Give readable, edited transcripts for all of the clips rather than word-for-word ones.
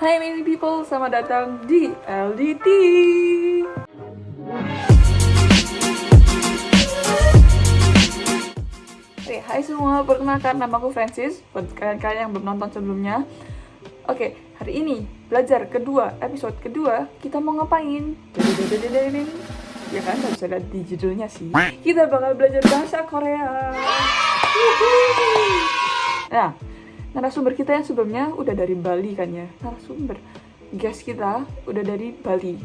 Hai many people, selamat datang di LDT. Oke, hai semua, perkenalkan nama aku Francis. Buat kalian-kalian yang belum nonton sebelumnya. Oke, hari ini belajar kedua, episode kedua, kita mau ngapain? Ya kan, gak bisa lihat di judulnya sih. Kita bakal belajar bahasa Korea. Nah, narasumber kita yang sebelumnya udah dari Bali kan ya. Narasumber guest kita udah dari Bali.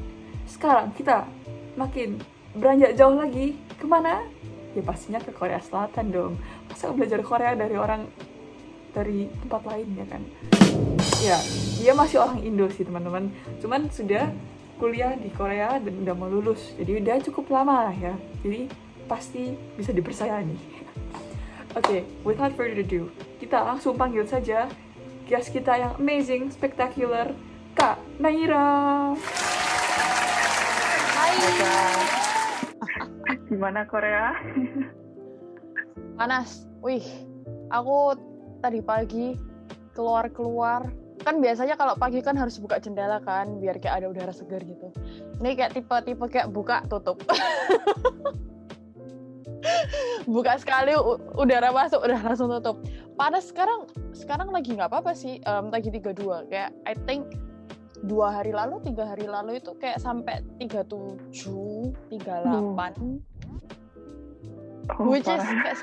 Sekarang kita makin beranjak jauh lagi. Kemana? Ya pastinya ke Korea Selatan dong. Masa belajar Korea dari orang dari tempat lain ya kan? Ya, dia masih orang Indo sih teman-teman. Cuman sudah kuliah di Korea dan udah mau lulus. Jadi udah cukup lama lah ya. Jadi pasti bisa dipercaya nih. Oke, without further ado, kita langsung panggil saja guest kita yang amazing, spectacular, Kak Naira. Hai. Gimana Korea? Panas. Wih, aku tadi pagi keluar. Kan biasanya kalau pagi kan harus buka jendela kan, biar kayak ada udara segar gitu. Ini kayak tipe kayak buka tutup. Buka sekali udara masuk udah langsung tutup. Panas sekarang lagi nggak apa-apa sih, lagi 32. Kayak I think 3 hari lalu itu kayak sampai 37, 38. Which is kayak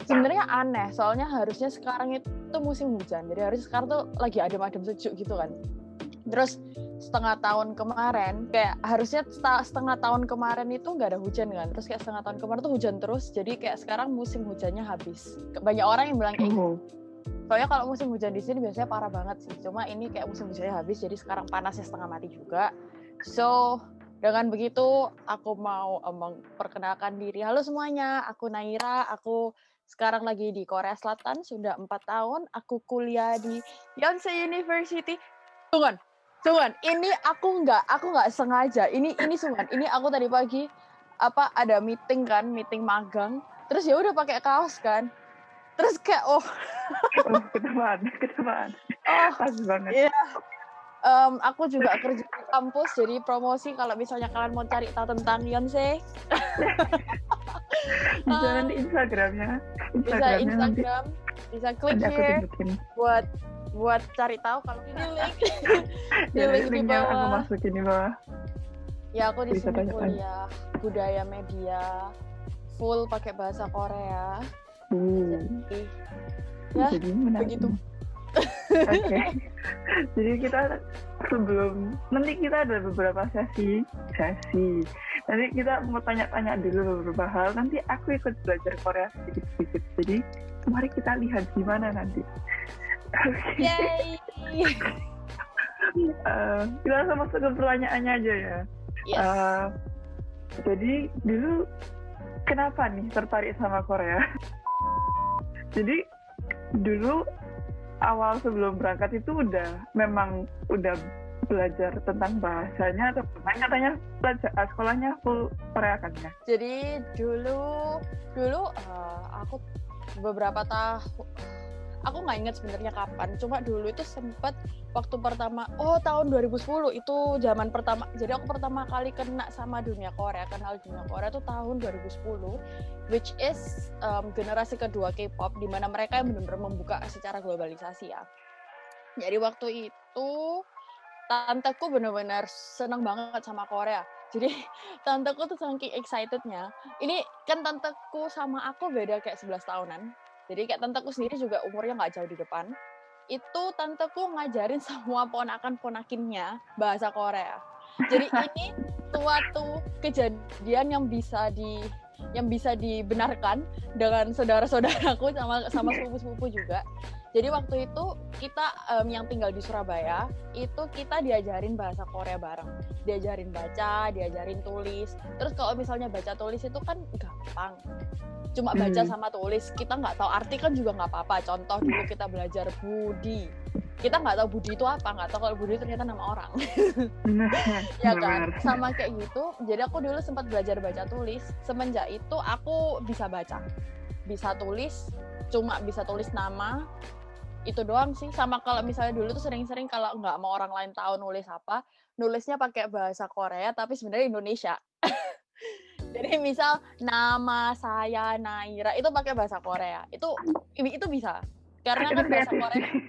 sebenarnya aneh, soalnya harusnya sekarang itu musim hujan. Jadi harusnya sekarang tuh lagi adem-adem sejuk gitu kan. Terus setengah tahun kemarin itu nggak ada hujan kan, terus kayak setengah tahun kemarin tuh hujan terus, jadi kayak sekarang musim hujannya habis. Banyak orang yang bilang kayak gitu. Soalnya kalau musim hujan di sini biasanya parah banget sih, cuma ini kayak musim hujannya habis, jadi sekarang panasnya setengah mati juga. So dengan begitu aku mau memperkenalkan diri. Halo semuanya, aku Naira, aku sekarang lagi di Korea Selatan sudah 4 tahun, aku kuliah di Yonsei University. Tungguan, ini aku nggak sengaja. Ini sungguhan. Ini aku tadi pagi ada meeting magang. Terus ya udah pakai kaos kan. Terus kayak Ketamaan. Pas banget. Iya. Aku juga kerja di kampus, jadi promosi kalau misalnya kalian mau cari tahu tentang Yonsei. Bisa nanti Instagramnya Bisa nanti. Bisa klik here buat cari tahu kalau ini link. Di link di linknya bawah. aku masukin di bawah. Ya aku di Bisa sini tanya. kuliah budaya media full pakai bahasa Korea. Jadi menarik. begitu. Oke. Jadi kita nanti kita ada beberapa sesi. Nanti kita mau tanya-tanya dulu beberapa hal. Nanti aku ikut belajar Korea sedikit-sedikit. Jadi mari kita lihat gimana nanti. Okay. Yay. Kita langsung masuk ke pertanyaannya aja ya. Yes. Jadi dulu kenapa nih tertarik sama Korea? Jadi dulu awal sebelum berangkat itu udah belajar tentang bahasanya atau katanya belajar sekolahnya full Korea kan ya? Jadi dulu aku beberapa tahun, aku nggak ingat sebenarnya kapan, cuma dulu itu sempat waktu pertama tahun 2010 itu zaman pertama, jadi aku pertama kali kenal dunia Korea itu tahun 2010, which is generasi kedua K-pop, di mana mereka yang benar-benar membuka secara globalisasi ya. Jadi waktu itu tanteku benar-benar senang banget sama Korea. Jadi tanteku tuh saking excitednya. Ini kan tanteku sama aku beda kayak 11 tahunan. Jadi kayak tanteku sendiri juga umurnya nggak jauh di depan. Itu tanteku ngajarin semua ponakan-ponakinnya bahasa Korea. Jadi ini suatu kejadian yang bisa dibenarkan dengan saudara-saudaraku sama sepupu-sepupu juga. Jadi waktu itu kita yang tinggal di Surabaya, itu kita diajarin bahasa Korea bareng. Diajarin baca, diajarin tulis. Terus kalau misalnya baca tulis itu kan gampang. Cuma baca sama tulis, kita nggak tahu arti kan juga nggak apa-apa. Contoh dulu kita belajar budi. Kita nggak tahu budi itu apa, nggak tahu kalau budi ternyata nama orang. Ya kan? Sama kayak gitu. Jadi aku dulu sempat belajar baca tulis. Semenjak itu aku bisa baca. Bisa tulis, cuma bisa tulis nama, Itu doang sih. Sama kalau misalnya dulu tuh sering-sering kalau nggak mau orang lain tahu nulis apa, nulisnya pakai bahasa Korea tapi sebenarnya Indonesia. Jadi misal nama saya Naira itu pakai bahasa Korea. Itu bisa. Karena Itu kan bahasa kreatif Korea sih.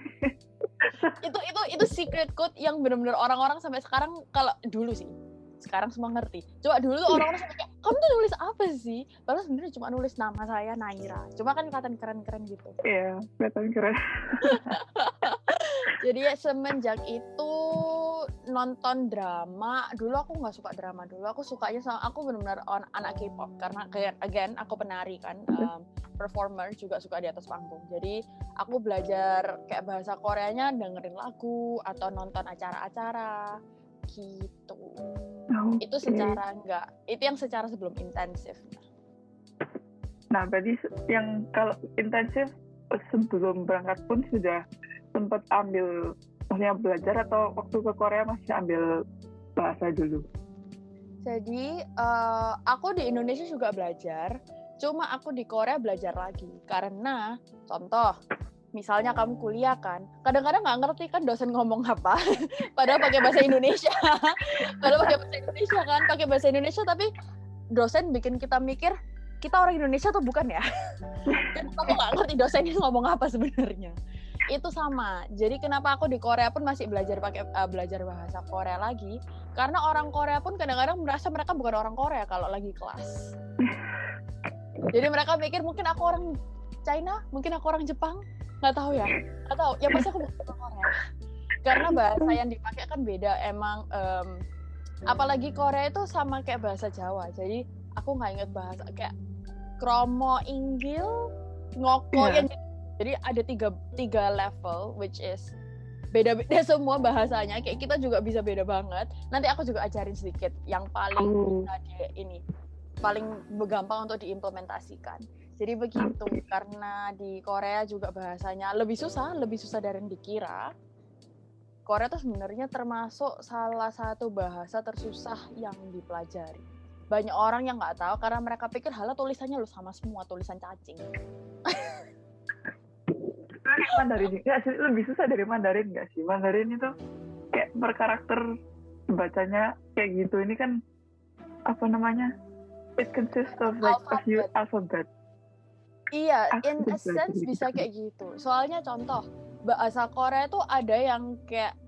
itu secret code yang benar-benar orang-orang sampai sekarang, kalau dulu sih. Sekarang semua ngerti. Coba dulu tuh orang-orang sampai kayak, kamu tuh nulis apa sih? Padahal sebenarnya cuma nulis nama saya Naira. Cuma kan kelihatan keren-keren gitu. Iya, kelihatan keren. Jadi ya, semenjak itu nonton drama, dulu aku nggak suka drama, dulu aku sukanya sama, aku benar-benar anak K-pop, karena kayak again aku penari kan, performer juga suka di atas panggung. Jadi aku belajar kayak bahasa Koreanya dengerin lagu atau nonton acara-acara gitu. Itu secara itu yang secara sebelum intensif. Nah, berarti yang kalau intensif sebelum berangkat pun sudah sempat ambil, maksudnya belajar, atau waktu ke Korea masih ambil bahasa dulu? Jadi aku di Indonesia juga belajar, cuma aku di Korea belajar lagi. Karena contoh, misalnya kamu kuliah kan, kadang-kadang nggak ngerti kan dosen ngomong apa, padahal pakai bahasa Indonesia. Padahal pakai bahasa Indonesia kan, pakai bahasa Indonesia, tapi dosen bikin kita mikir, kita orang Indonesia atau bukan ya? Dan kamu nggak ngerti dosennya ngomong apa sebenarnya. Itu sama. Jadi kenapa aku di Korea pun masih belajar bahasa Korea lagi? Karena orang Korea pun kadang-kadang merasa mereka bukan orang Korea kalau lagi kelas. Jadi mereka pikir mungkin aku orang China, mungkin aku orang Jepang, nggak tahu ya. Nggak tahu. Ya pasti aku bukan orang Korea. Karena bahasa yang dipakai kan beda. Emang apalagi Korea itu sama kayak bahasa Jawa. Jadi aku nggak inget bahasa kayak kromo inggil, ngoko yang jadi ada tiga level, which is beda-beda semua bahasanya. Kayak kita juga bisa beda banget. Nanti aku juga ajarin sedikit yang paling bisa paling gampang untuk diimplementasikan. Jadi begitu, karena di Korea juga bahasanya lebih susah dari yang dikira. Korea tuh sebenarnya termasuk salah satu bahasa tersusah yang dipelajari. Banyak orang yang nggak tahu karena mereka pikir halah tulisannya lu sama semua, tulisan cacing. Mandarin nggak sih, lebih susah dari Mandarin nggak sih? Mandarin itu kayak per karakter bacanya kayak gitu. Ini kan apa namanya? It consists of like a few alphabet. Iya, in a sense bisa kayak gitu. Soalnya contoh bahasa Korea itu ada yang kayak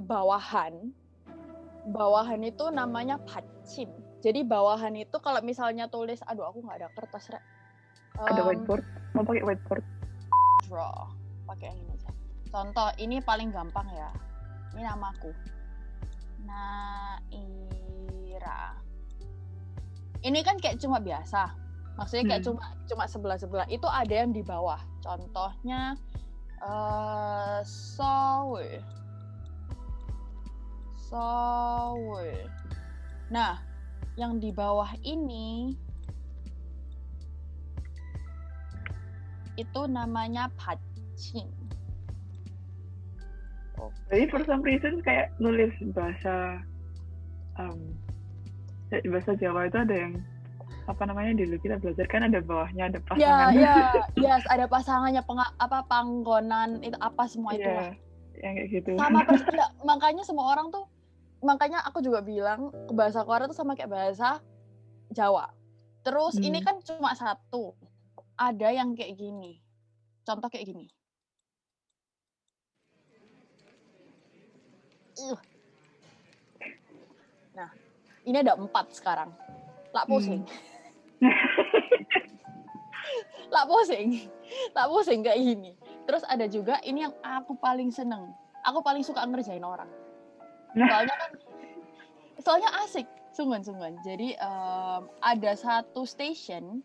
bawahan. Bawahan itu namanya 받침. Jadi bawahan itu kalau misalnya tulis, aduh aku nggak ada kertas, Rek. Ada whiteboard? Mau pakai whiteboard? Draw. Pakai yang ini aja. Contoh, ini paling gampang ya. Ini namaku. Naira. Ini kan kayak cuma biasa. Maksudnya kayak cuma sebelah-sebelah. Itu ada yang di bawah. Contohnya Seoul. Nah, yang di bawah ini itu namanya 받침. Jadi for some reason kayak nulis bahasa Jawa itu ada yang apa namanya, dulu kita belajar kan ada bawahnya, ada pasangan. Yes, ada pasangannya, panggonan itu apa semua itu lah. Yang kayak gitu. Sama persis, makanya semua orang tuh, makanya aku juga bilang bahasa Korea tuh sama kayak bahasa Jawa. Terus ini kan cuma satu. Ada yang kayak gini. Contoh kayak gini. Nah, ini ada 4 sekarang. Lak pusing. Lak pusing kayak gini. Terus ada juga ini yang aku paling seneng. Aku paling suka ngerjain orang. Soalnya asik, sungguhan. Jadi ada satu station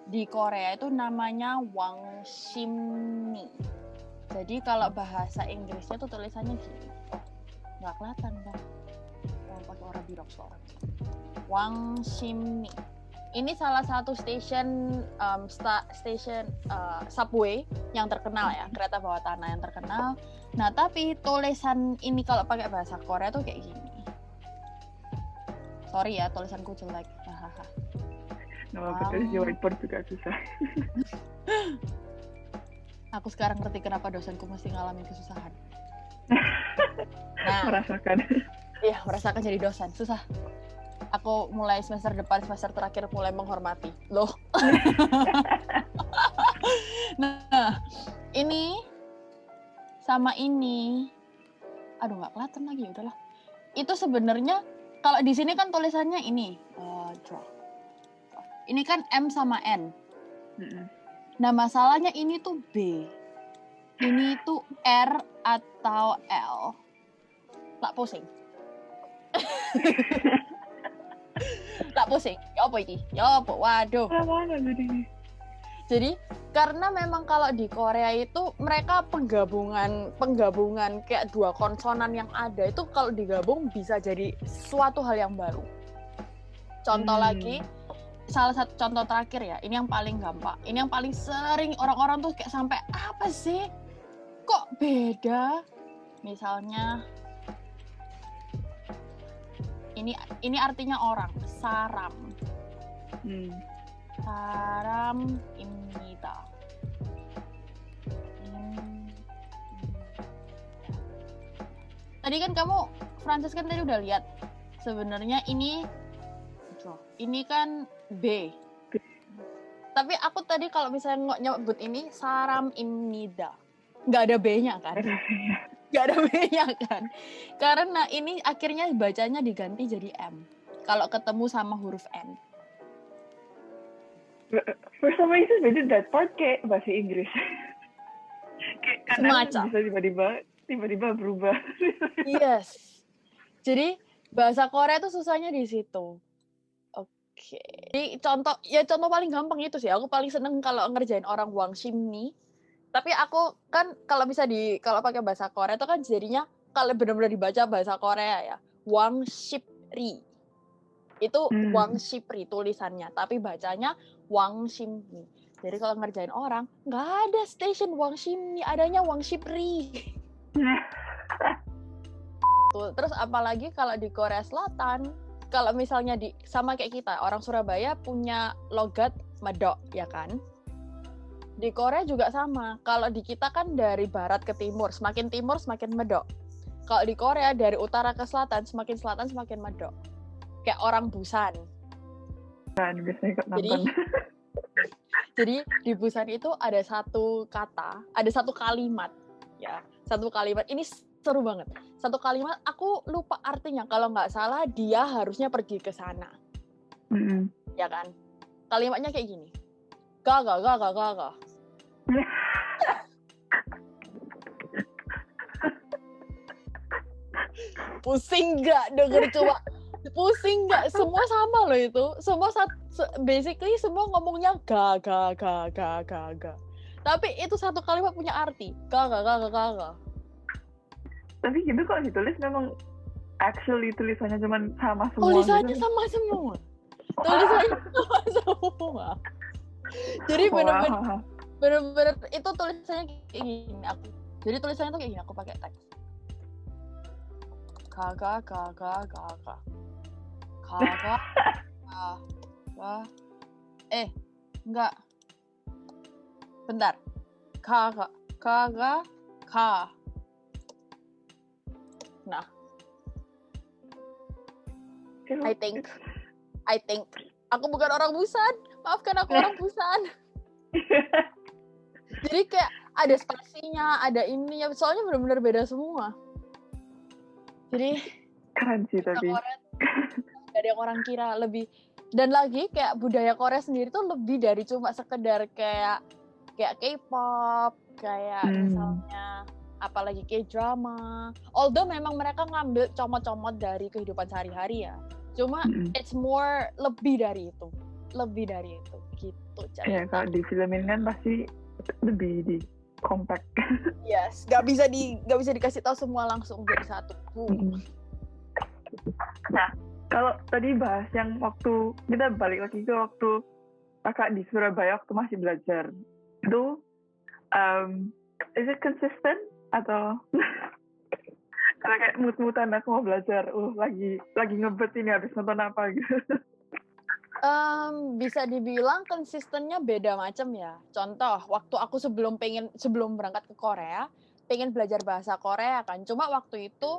di Korea itu namanya Wangsimni. Jadi kalau bahasa Inggrisnya tuh tulisannya gini. Nggak kelihatan kan? Pakai orang birok soalnya. Wangsimni. Ini salah satu stasiun subway yang terkenal ya, kereta bawah tanah yang terkenal. Nah, tapi tulisan ini kalau pakai bahasa Korea tuh kayak gini. Sorry ya, tulisanku jelek. Hahaha. Nama betul di whiteboard juga susah. Aku sekarang ngerti kenapa dosenku mesti ngalamin kesusahan. Nah, Merasakan. iya merasakan jadi dosen susah. Aku mulai semester depan, semester terakhir mulai menghormati. Loh. Nah, ini sama ini. Aduh, nggak kelihatan lagi, udahlah. Itu sebenarnya kalau di sini kan tulisannya ini, draw. Ini kan M sama N. Nah, masalahnya ini tuh B. Ini tuh R atau L. Tak pusing. Tak pusing. Ya apa ini? Ya apa? Waduh. Mana jadi? Jadi karena memang kalau di Korea itu mereka penggabungan kayak dua konsonan yang ada itu kalau digabung bisa jadi suatu hal yang baru. Contoh lagi, salah satu contoh terakhir ya, ini yang paling gampang, ini yang paling sering orang-orang tuh kayak sampai apa sih? Kok beda? Misalnya ini artinya orang, saram. 사람입니다. Tadi kan kamu Francis kan tadi udah lihat. Sebenarnya ini kan B. Tapi aku tadi kalau misalnya nyebut ini saram입니다. Nggak ada B-nya kan? Nggak ada B-nya kan? Karena ini akhirnya bacanya diganti jadi M. Kalau ketemu sama huruf N. For some reason we did that part kayak bahasa Inggris. Kayak kadang Semacam. bisa tiba-tiba berubah. Yes. Jadi bahasa Korea itu susahnya di situ. Oke. Jadi contoh paling gampang itu sih. Aku paling seneng kalau ngerjain orang Wang Shimni. Tapi aku kan kalau pakai bahasa Korea itu kan jadinya kalau benar-benar dibaca bahasa Korea ya, Wang Shipri. Itu Wang Shipri tulisannya, tapi bacanya Wang Shimni. Jadi kalau ngerjain orang, nggak ada station Wang Shimni, adanya Wang Shipri. Terus apalagi kalau di Korea Selatan, kalau misalnya sama kayak kita, orang Surabaya punya logat medok, ya kan? Di Korea juga sama. Kalau di kita kan dari barat ke timur semakin medok. Kalau di Korea dari utara ke selatan semakin medok. Kayak orang Busan. Kan biasanya ikut nonton. Jadi di Busan itu ada satu kata, ada satu kalimat, ya. Satu kalimat ini seru banget. Satu kalimat aku lupa artinya. Kalau nggak salah dia harusnya pergi ke sana. Ya kan? Kalimatnya kayak gini. Gaga. Pusing nggak denger coba? Pusing nggak? Semua sama loh itu. Semua basically semua ngomongnya ga. Tapi itu satu kalimat punya arti. Ga. Tapi gitu kalau ditulis memang actually tulisannya cuma sama semua. Tulisannya gitu. sama semua. Tulisannya sama semua. Jadi bener-bener itu tulisannya kayak gini aku. Jadi tulisannya tuh kayak gini, aku pakai teks. Ga. Enggak. Bentar. Ga. Nah. I think aku bukan orang Busan. Maafkan aku orang Busan. Jadi kayak ada spasinya, ada ininya. Soalnya benar-benar beda semua. Jadi keren sih tapi. Korea dari yang orang kira lebih. Dan lagi kayak budaya Korea sendiri tuh lebih dari cuma sekedar kayak K-pop, kayak misalnya apalagi K-drama. Although memang mereka ngambil comot-comot dari kehidupan sehari-hari ya. Cuma it's more lebih dari itu gitu. Ya kalau di filmin kan pasti lebih di compact. Yes, nggak bisa dikasih tahu semua langsung jadi satu. Nah, kalau tadi bahas yang waktu kita balik lagi ke waktu kakak di Surabaya waktu masih belajar, itu is it consistent atau karena kayak mut-mutan aku mau belajar, lagi ngebet ini habis nonton apa gitu. Bisa dibilang konsistennya beda macam ya. Contoh, waktu aku sebelum berangkat ke Korea, pengen belajar bahasa Korea kan. Cuma waktu itu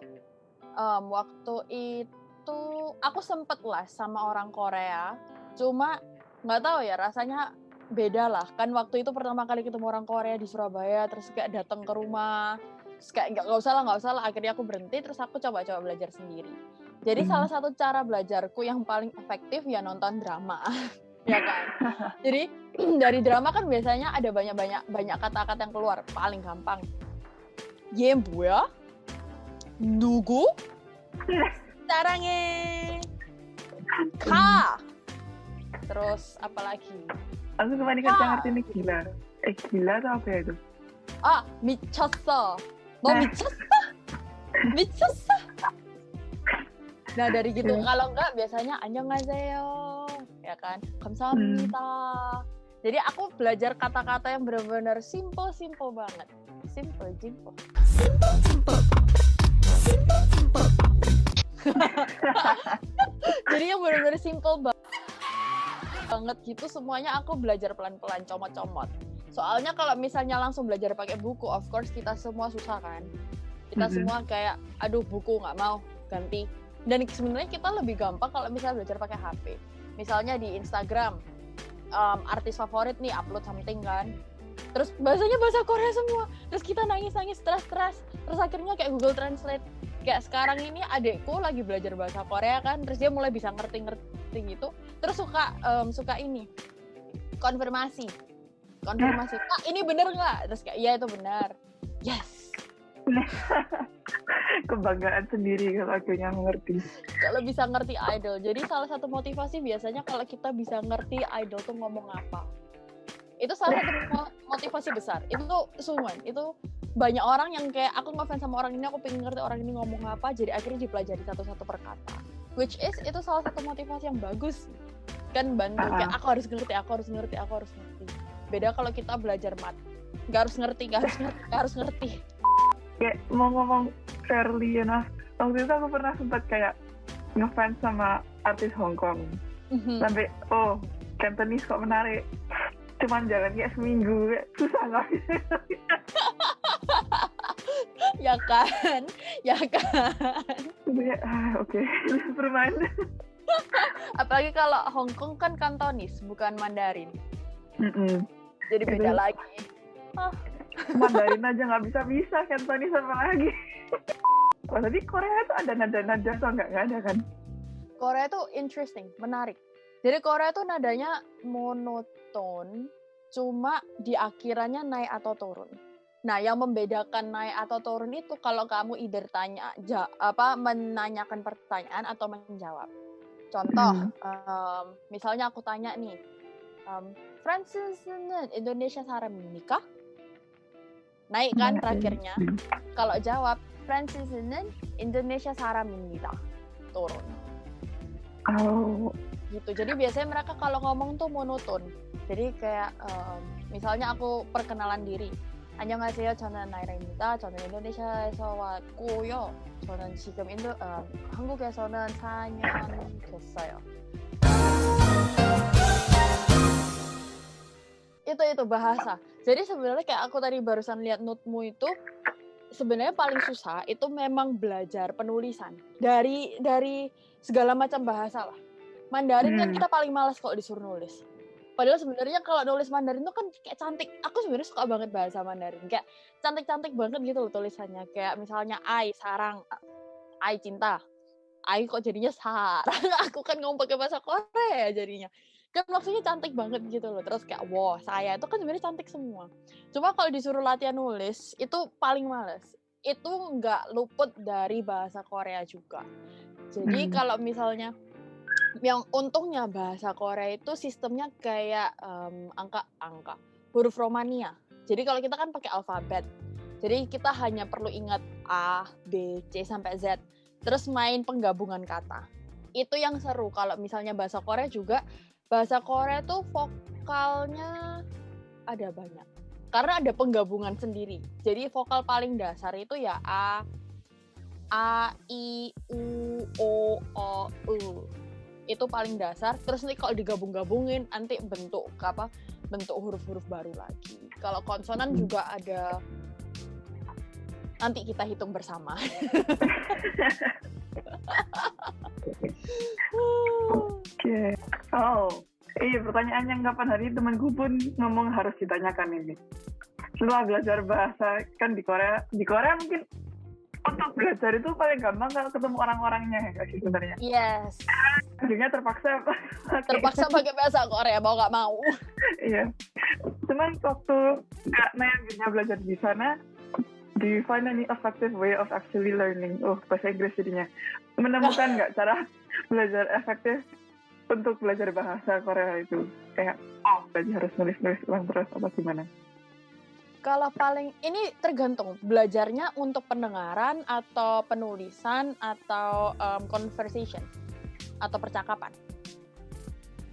aku sempet les sama orang Korea. Cuma nggak tahu ya, rasanya beda lah. Kan waktu itu pertama kali ketemu orang Korea di Surabaya, terus kayak datang ke rumah, terus kayak nggak usah lah. Akhirnya aku berhenti, terus aku coba-coba belajar sendiri. Jadi salah satu cara belajarku yang paling efektif ya nonton drama, ya kan. Jadi dari drama kan biasanya ada banyak kata-kata yang keluar. Paling gampang, ye 뭐야? 누구? 사랑해. Ka. Terus apa lagi? Aku kemarin kan ngerti nih gila. Gila atau apa ya itu? 미쳤어. 너 미쳤어? 미쳤어? Nah dari gitu, kalau enggak biasanya 안녕하세요, ya kan, 감사합니다. Jadi aku belajar kata-kata yang benar-benar simple banget, simple. Jadi yang benar-benar simple banget gitu, semuanya aku belajar pelan-pelan, comot-comot. Soalnya kalau misalnya langsung belajar pakai buku, of course kita semua susah kan. Kita semua kayak, aduh buku nggak mau, ganti. Dan sebenarnya kita lebih gampang kalau misalnya belajar pakai HP. Misalnya di Instagram, artis favorit nih upload something kan, terus bahasanya bahasa Korea semua, terus kita nangis stres, terus akhirnya kayak Google Translate. Kayak sekarang ini adekku lagi belajar bahasa Korea kan, terus dia mulai bisa ngerti gitu, terus suka ini konfirmasi, Kak ini bener nggak? Terus kayak iya itu benar, yes. Kebanggaan sendiri kalau akhirnya mengerti. Kalau bisa ngerti idol. Jadi salah satu motivasi biasanya kalau kita bisa ngerti idol tuh ngomong apa. Itu salah satu motivasi besar. Itu tuh sumen. Itu banyak orang yang kayak aku ngefans sama orang ini, aku pengen ngerti orang ini ngomong apa, jadi akhirnya dipelajari satu-satu per kata. Which is itu salah satu motivasi yang bagus. Kan bantu kayak aku harus ngerti. Beda kalau kita belajar mat. Gak harus ngerti. Kayak mau ngomong fairly enough, waktu itu aku pernah sempat kayak ngefans sama artis Hong Kong. Sampai Cantonese kok menarik, cuman jalan kayak seminggu, kayak susah nggak bisa. ya kan Oke. Bermain. Apalagi kalau Hong Kong kan Cantonese bukan Mandarin. Jadi beda lagi. Mandarin aja nggak bisa Cantonese apa lagi. Tapi Korea tuh ada nada-nada atau nggak ada kan? Korea tuh interesting, menarik. Jadi Korea tuh nadanya monoton, cuma di akhirannya naik atau turun. Nah, yang membedakan naik atau turun itu kalau kamu either menanyakan pertanyaan atau menjawab. Contoh, misalnya aku tanya nih, 프랑스는 Indonesia 사람입니까? Naik kan terakhirnya. Kalau jawab, 프랑스는 Indonesia 사람입니다. Turun. Gitu. Jadi biasanya mereka kalau ngomong tuh monoton. Jadi kayak misalnya aku perkenalan diri. 안녕하세요. 저는 나이라입니다. 저는 인도네시아에서 왔고요. 저는 지금 한국에서는 4년 됐어요. Itu bahasa. Jadi sebenarnya kayak aku tadi barusan lihat note-mu itu, sebenarnya paling susah itu memang belajar penulisan dari segala macam bahasa lah. Mandarin kan kita paling malas kalau disuruh nulis. Padahal sebenarnya kalau nulis Mandarin itu kan kayak cantik. Aku sebenarnya suka banget bahasa Mandarin. Kayak cantik-cantik banget gitu loh tulisannya. Kayak misalnya ai sarang, ai cinta. Ai kok jadinya sarang. Aku kan ngomong pakai bahasa Korea jadinya. Kan maksudnya cantik banget gitu loh. Terus kayak wow, saya itu kan sebenarnya cantik semua. Cuma kalau disuruh latihan nulis itu paling males. Itu nggak luput dari bahasa Korea juga. Jadi kalau misalnya yang untungnya bahasa Korea itu sistemnya kayak angka-angka, huruf Romania. Jadi kalau kita kan pakai alfabet. Jadi kita hanya perlu ingat A, B, C sampai Z. Terus main penggabungan kata. Itu yang seru. Kalau misalnya bahasa Korea juga, bahasa Korea tuh vokalnya ada banyak. Karena ada penggabungan sendiri. Jadi vokal paling dasar itu ya A, I, U, O, O, U. itu paling dasar. Terus nanti kalau digabung-gabungin nanti bentuk huruf-huruf baru lagi. Kalau konsonan juga ada, nanti kita hitung bersama. Oke. Oh, iya, pertanyaan yang kapan hari temanku pun ngomong harus ditanyakan ini. Setelah belajar bahasa kan di Korea mungkin untuk belajar itu paling gampang kalau ketemu orang-orangnya ya sih sebenarnya. Yes. Akhirnya terpaksa Pakai bahasa Korea mau nggak mau. Iya. Cuman waktu Kak Naya belajar di sana, do you find any effective way of actually learning? Oh, bahasa Inggris jadinya. Menemukan nggak cara belajar efektif untuk belajar bahasa Korea itu? Kayak, berarti harus nulis-nulis ulang terus apa gimana? Kalau paling, ini tergantung belajarnya untuk pendengaran atau penulisan atau conversation atau percakapan.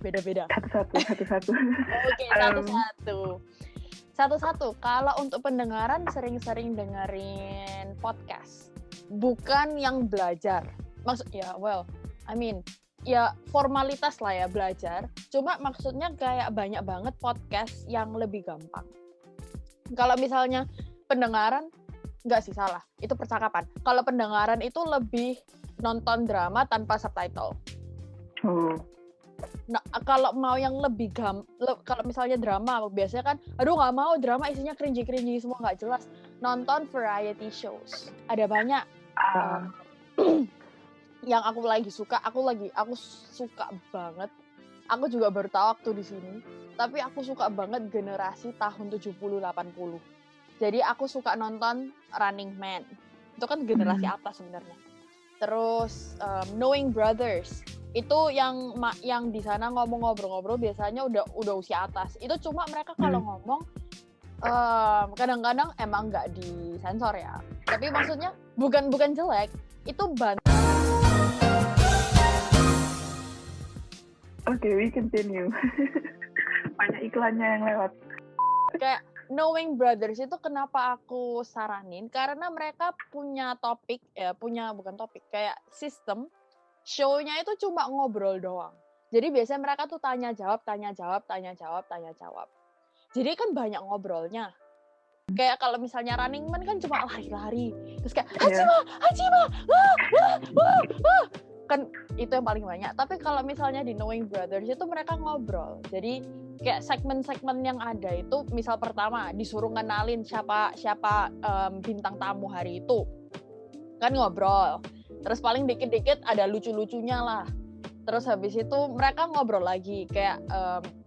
Beda-beda. Satu-satu. Oke, satu-satu. Kalau untuk pendengaran sering-sering dengerin podcast. Bukan yang belajar. Ya formalitas lah ya belajar. Cuma maksudnya kayak banyak banget podcast yang lebih gampang. Kalau misalnya pendengaran, nggak sih salah. Itu percakapan. Kalau pendengaran itu lebih nonton drama tanpa subtitle. Oh. Nah, kalau mau yang lebih kalau misalnya drama, biasanya kan, aduh nggak mau drama isinya cringy semua nggak jelas. Nonton variety shows, ada banyak. Yang aku lagi suka, aku suka banget. Aku juga baru tahu waktu di sini, tapi aku suka banget generasi tahun 70-80. Jadi aku suka nonton Running Man. Itu kan generasi atas sebenarnya. Terus Knowing Brothers. Itu yang di sana ngobrol-ngobrol biasanya udah usia atas. Itu cuma mereka kalau ngomong kadang-kadang emang nggak disensor ya. Tapi maksudnya bukan jelek, itu Oke, we continue. Banyak iklannya yang lewat. Kayak Knowing Brothers itu kenapa aku saranin? Karena mereka punya kayak sistem. Show-nya itu cuma ngobrol doang. Jadi biasanya mereka tuh tanya jawab. Jadi kan banyak ngobrolnya. Kayak kalau misalnya Running Man kan cuma lari-lari. Terus kayak Hachima, wah. Kan itu yang paling banyak. Tapi kalau misalnya di Knowing Brothers itu mereka ngobrol. Jadi kayak segmen-segmen yang ada itu, misal pertama disuruh ngenalin siapa bintang tamu hari itu. Kan ngobrol. Terus paling dikit-dikit ada lucu-lucunya lah. Terus habis itu mereka ngobrol lagi. Kayak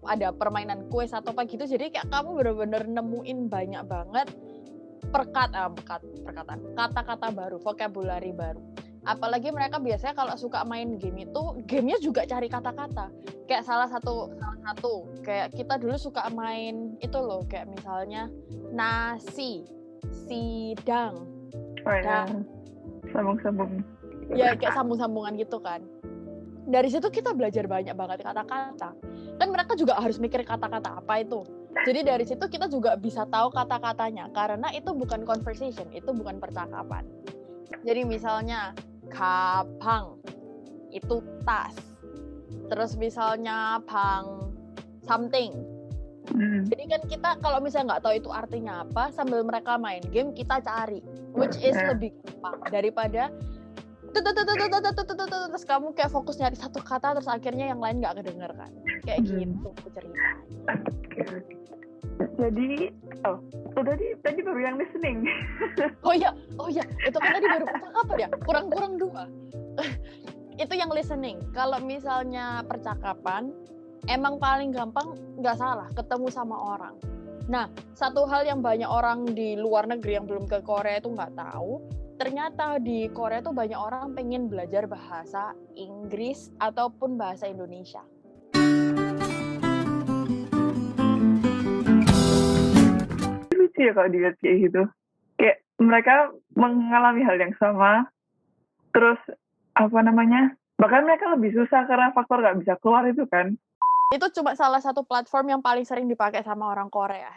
ada permainan kuis atau apa gitu. Jadi kayak kamu bener-bener nemuin banyak banget perkataan. Kata-kata baru, vocabulary baru. Apalagi mereka biasanya kalau suka main game itu, gamenya juga cari kata-kata. Kayak salah satu. Kayak kita dulu suka main itu loh. Kayak misalnya nasi, sidang. Sambung-sambung. Ya kayak sambung-sambungan gitu kan. Dari situ kita belajar banyak banget kata-kata. Kan mereka juga harus mikir kata-kata apa itu. Jadi dari situ kita juga bisa tahu kata-katanya. Karena itu bukan conversation, itu bukan percakapan. Jadi misalnya kapang itu tas. Terus misalnya pang something. Jadi kan kita kalau misalnya nggak tahu itu artinya apa, sambil mereka main game kita cari, which is lebih gampang daripada terus kamu kayak fokus nyari satu kata terus akhirnya yang lain nggak kedenger kan. Kayak gitu ceritanya. Jadi tadi baru yang listening. Oh iya, itu kan tadi baru percakapan ya, kurang 2. Itu yang listening. Kalau misalnya percakapan, emang paling gampang nggak salah ketemu sama orang. Nah, satu hal yang banyak orang di luar negeri yang belum ke Korea itu nggak tahu, ternyata di Korea tuh banyak orang pengen belajar bahasa Inggris ataupun bahasa Indonesia. Lucu ya kalau dilihat kayak gitu. Kayak mereka mengalami hal yang sama, terus bahkan mereka lebih susah karena faktor nggak bisa keluar itu kan. Itu cuma salah satu platform yang paling sering dipakai sama orang Korea.